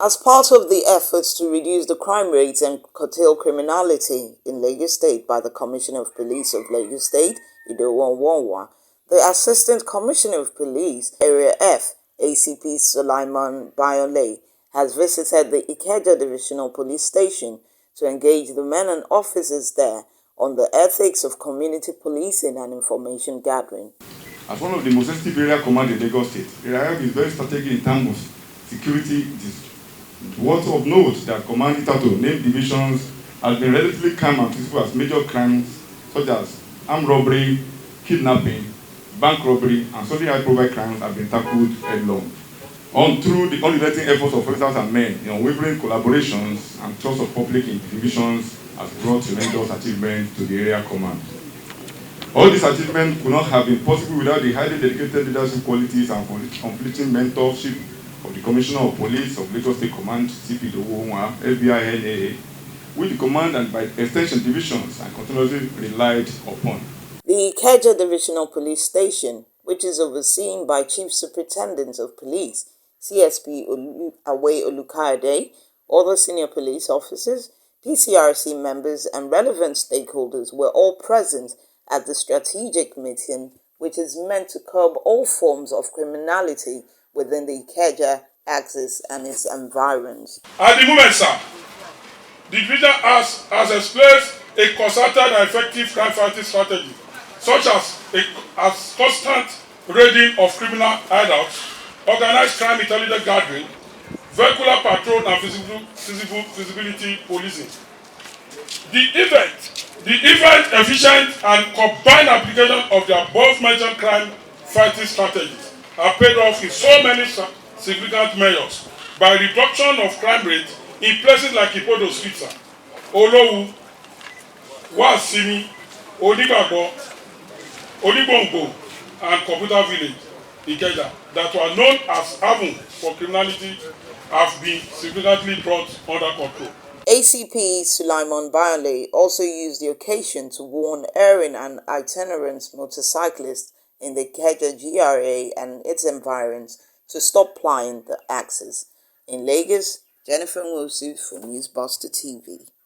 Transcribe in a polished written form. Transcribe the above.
As part of the efforts to reduce the crime rates and curtail criminality in Lagos State by the Commissioner of Police of Lagos State, Oluomo, the Assistant Commissioner of Police, Area F, ACP Sulaiman Bayonle, has visited the Ikeja Divisional Police Station to engage the men and officers there on the ethics of community policing and information gathering. As one of the most sensitive area command in Lagos State, Area F is very strategic in terms of security. It is worth of note that command title named divisions has been relatively calm and peaceful as major crimes such as armed robbery, kidnapping, bank robbery, and sundry high-profile crimes have been tackled headlong. Through the unrelenting efforts of officers and men in unwavering collaborations and trust of public in divisions has brought tremendous achievements to the area command. All these achievements could not have been possible without the highly dedicated leadership qualities and completing mentorship of the Commissioner of Police of Lagos State Command, CP Oluomo, FBI, NAA, which the command and by extension divisions are continuously relied upon. The Ikeja Divisional Police Station, which is overseen by Chief Superintendent of Police, CSP Awe Olukayode, other senior police officers, PCRC members and relevant stakeholders were all present at the strategic meeting, which is meant to curb all forms of criminality within the Ikeja axis and its environs. At the moment, sir, the division has explained a concerted and effective crime fighting strategy, such as constant raiding of criminal hideouts, organized crime intelligence gathering, vehicular patrol and visibility policing. The efficient and combined application of the above-mentioned crime fighting strategies have paid off in so many significant measures by reduction of crime rate in places like Ipodo Street, Oloworo, One-year, Onigbongbo, and Computer Village, Ikeja, that were known as haven for criminality have been significantly brought under control. ACP Sulaiman Bayonle also used the occasion to warn erring and itinerant motorcyclists in the Ikeja GRA and its environs to stop plying the axis. In Lagos, Jennifer Nwosu for Newsbuster TV.